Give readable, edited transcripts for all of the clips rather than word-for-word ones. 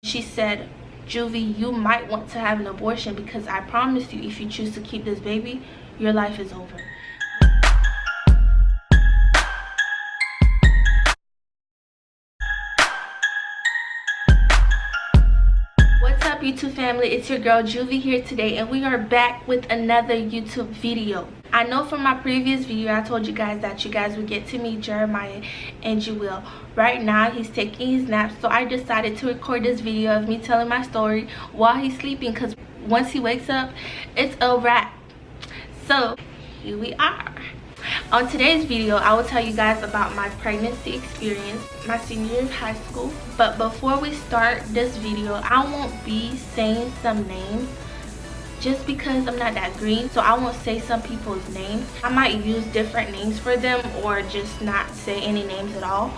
She said, "Juvie, you might want to have an abortion because I promise you, if you choose to keep this baby, your life is over." What's up, YouTube family? It's your girl Juvie here today, and we are back with another YouTube video. I know from my previous video I told you guys that you guys would get to meet Jeremiah, and you will. Right now he's taking his nap, so I decided to record this video of me telling my story while he's sleeping, because once he wakes up, it's a wrap. So here we are. On today's video, I will tell you guys about my pregnancy experience, my senior year of high school. But before we start this video, I won't be saying some names just because I'm not that green, so I won't say some people's names. I might use different names for them or just not say any names at all.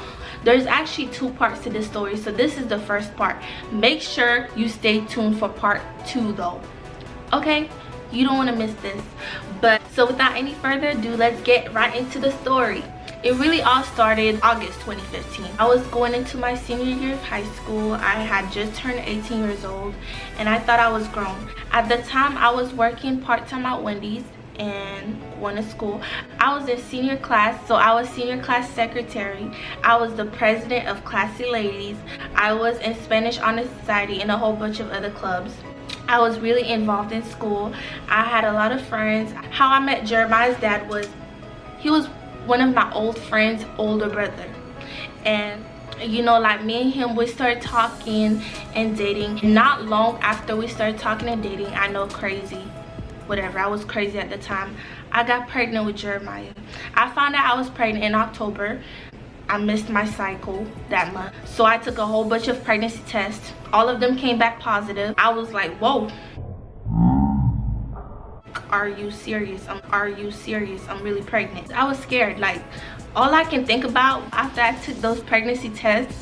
There's actually two parts to this story, so this is the first part. Make sure you stay tuned for part 2 though, okay? You don't want to miss this. But so without any further ado, let's get right into the story. It really all started August 2015. I was going into my senior year of high school. I had just turned 18 years old and I thought I was grown. At the time, I was working part-time at Wendy's and going to school. I was in senior class, so I was senior class secretary. I was the president of Classy Ladies. I was in Spanish Honor Society and a whole bunch of other clubs. I was really involved in school. I had a lot of friends. How I met Jeremiah's dad was, he was one of my old friends' older brother. And you know, like me and him, we started talking and dating. Not long after we started talking and dating, I know, crazy, whatever, I was crazy at the time, I got pregnant with Jeremiah. I found out I was pregnant in October. I missed my cycle that month, so I took a whole bunch of pregnancy tests. All of them came back positive. I was like, whoa, are you serious? Are you serious? I'm really pregnant. I was scared. Like, all I can think about after I took those pregnancy tests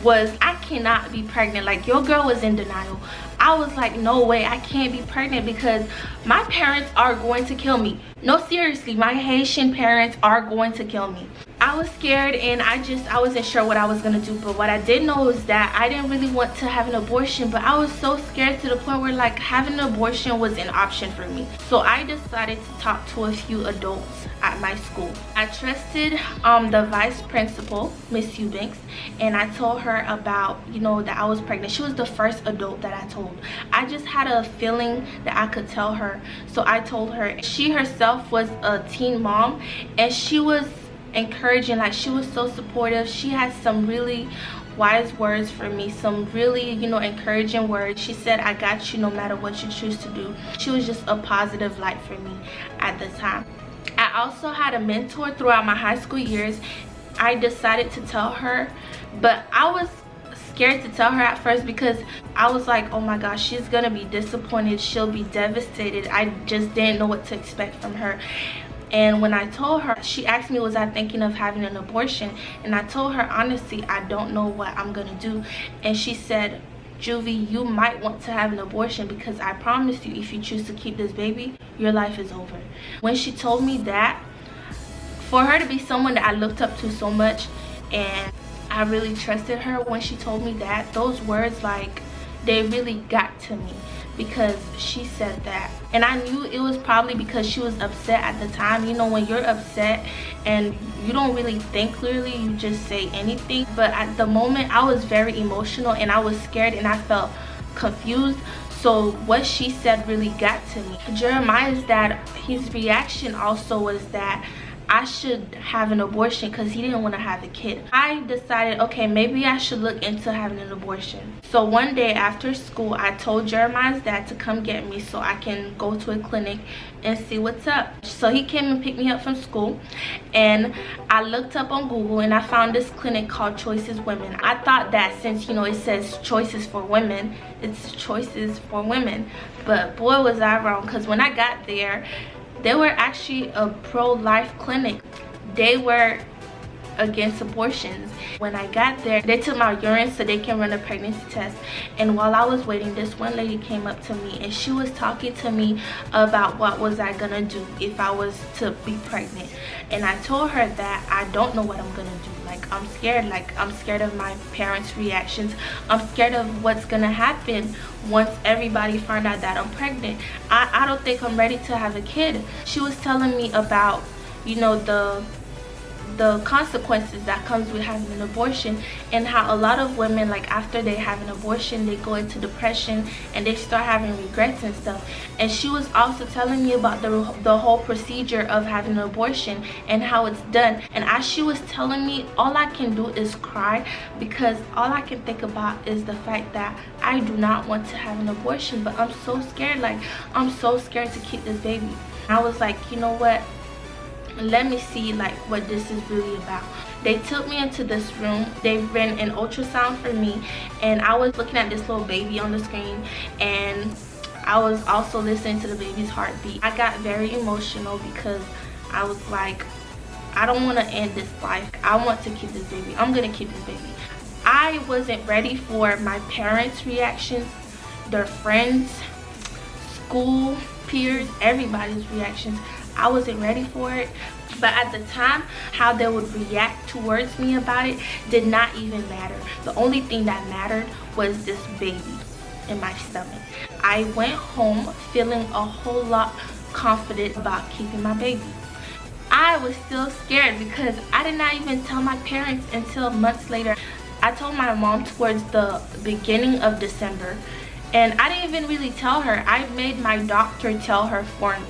was, I cannot be pregnant. Like, your girl was in denial. I was like, no way, I can't be pregnant because my parents are going to kill me. No, seriously, my Haitian parents are going to kill me. I was scared and I wasn't sure what I was gonna do. But what I did know is that I didn't really want to have an abortion, but I was so scared to the point where, like, having an abortion was an option for me. So I decided to talk to a few adults at my school. I trusted the vice principal, Miss Eubanks, and I told her about, you know, that I was pregnant. She was the first adult that I told. I just had a feeling that I could tell her, so I told her. She herself was a teen mom, and she was encouraging. Like, she was so supportive. She had some really wise words for me, some really, you know, encouraging words. She said, I got you no matter what you choose to do. She was just a positive light for me at the time. I also had a mentor throughout my high school years. I decided to tell her, but I was scared to tell her at first because I was like, oh my gosh, she's gonna be disappointed, she'll be devastated. I just didn't know what to expect from her. And when I told her, she asked me, was I thinking of having an abortion? And I told her, honestly, I don't know what I'm gonna do. And she said, Juvie, you might want to have an abortion because I promise you, if you choose to keep this baby, your life is over. When she told me that, for her to be someone that I looked up to so much and I really trusted her, when she told me that, those words, like, they really got to me because she said that. And I knew it was probably because she was upset at the time. You know, when you're upset and you don't really think clearly, you just say anything. But at the moment, I was very emotional and I was scared and I felt confused. So what she said really got to me. Jeremiah's dad, his reaction also was that I should have an abortion because he didn't want to have a kid. I decided, okay, maybe I should look into having an abortion. So one day after school, I told Jeremiah's dad to come get me so I can go to a clinic and see what's up. So he came and picked me up from school, and I looked up on Google and I found this clinic called Choices Women. I thought that since, you know, it says choices for women, it's choices for women. But boy, was I wrong, because when I got there, they were actually a pro-life clinic. They were against abortions. When I got there, they took my urine so they can run a pregnancy test. And while I was waiting, this one lady came up to me and she was talking to me about what was I gonna do if I was to be pregnant. And I told her that I don't know what I'm gonna do. Like, I'm scared. Like, I'm scared of my parents' reactions. I'm scared of what's gonna happen once everybody find out that I'm pregnant. I don't think I'm ready to have a kid. She was telling me about, you know, the consequences that comes with having an abortion, and how a lot of women, like, after they have an abortion, they go into depression and they start having regrets and stuff. And she was also telling me about the whole procedure of having an abortion and how it's done. And as she was telling me, all I can do is cry, because all I can think about is the fact that I do not want to have an abortion, but I'm so scared. Like, I'm so scared to keep this baby. I was like, you know what, let me see like what this is really about. They took me into this room. They ran an ultrasound for me, and I was looking at this little baby on the screen, and I was also listening to the baby's heartbeat. I got very emotional because I was like, I don't want to end this life. I want to keep this baby. I'm gonna keep this baby. I wasn't ready for my parents' reactions, their friends, school, peers, everybody's reactions. I wasn't ready for it. But at the time, how they would react towards me about it did not even matter. The only thing that mattered was this baby in my stomach. I went home feeling a whole lot confident about keeping my baby. I was still scared because I did not even tell my parents until months later. I told my mom towards the beginning of December, and I didn't even really tell her. I made my doctor tell her for me.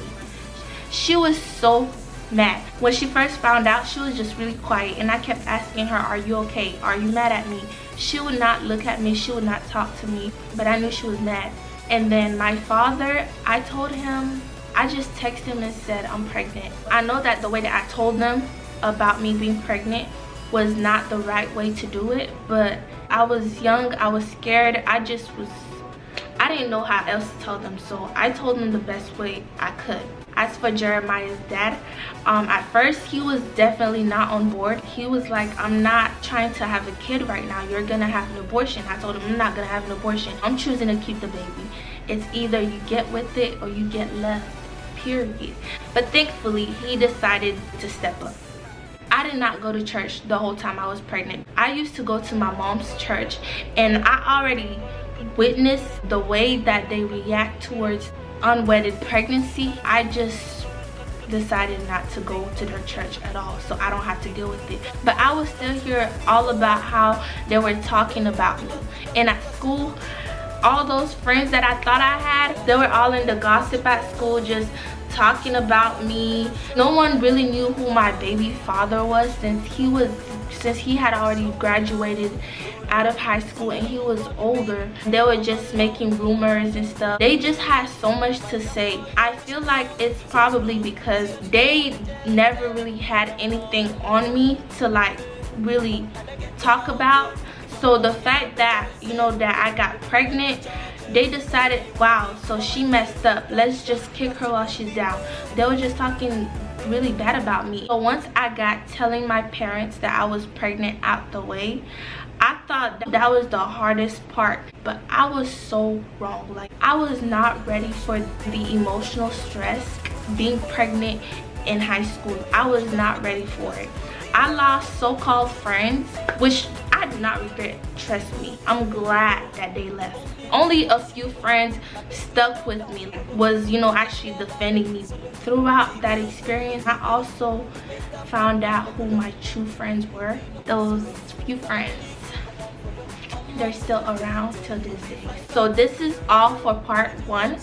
She was so mad. When she first found out, she was just really quiet, and I kept asking her, are you okay? Are you mad at me? She would not look at me. She would not talk to me, but I knew she was mad. And then my father, I told him, I just texted him and said, I'm pregnant. I know that the way that I told them about me being pregnant was not the right way to do it, but I was young, I was scared, I didn't know how else to tell them, so I told them the best way I could. As for Jeremiah's dad, at first he was definitely not on board. He was like, I'm not trying to have a kid right now. You're gonna have an abortion. I told him, I'm not gonna have an abortion. I'm choosing to keep the baby. It's either you get with it or you get left, period. But thankfully, he decided to step up. I did not go to church the whole time I was pregnant. I used to go to my mom's church, and I already witnessed the way that they react towards unwedded pregnancy. I just decided not to go to their church at all, so I don't have to deal with it. But I was still hear all about how they were talking about me. And at school, all those friends that I thought I had, they were all in the gossip at school, just talking about me. No one really knew who my baby father was, since he had already graduated out of high school and he was older. They were just making rumors and stuff. They just had so much to say. I feel like it's probably because they never really had anything on me to like really talk about. So the fact that, you know, that I got pregnant, they decided, wow, so she messed up, let's just kick her while she's down. They were just talking really bad about me. So once I got telling my parents that I was pregnant out the way, I thought that was the hardest part, but I was so wrong. Like, I was not ready for the emotional stress being pregnant in high school. I was not ready for it. I lost so-called friends, which I do not regret, trust me. I'm glad that they left. Only a few friends stuck with me, was, you know, actually defending me. Throughout that experience, I also found out who my true friends were. Those few friends, they're still around till this day. So this is all for part 1,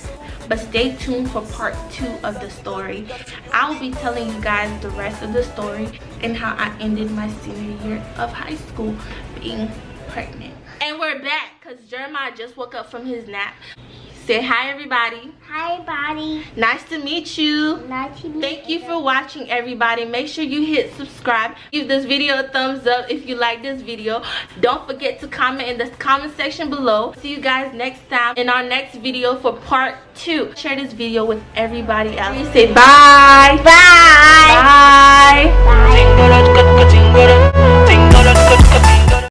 but stay tuned for part 2 of the story. I'll be telling you guys the rest of the story and how I ended my senior year of high school being pregnant. And we're back because Jeremiah just woke up from his nap. Say hi, everybody. Hi, everybody. Nice to meet you. Nice to meet you. Thank you for watching, everybody. Make sure you hit subscribe. Give this video a thumbs up if you like this video. Don't forget to comment in the comment section below. See you guys next time in our next video for part 2. Share this video with everybody else. Say bye. Bye. Bye. Bye. Okay.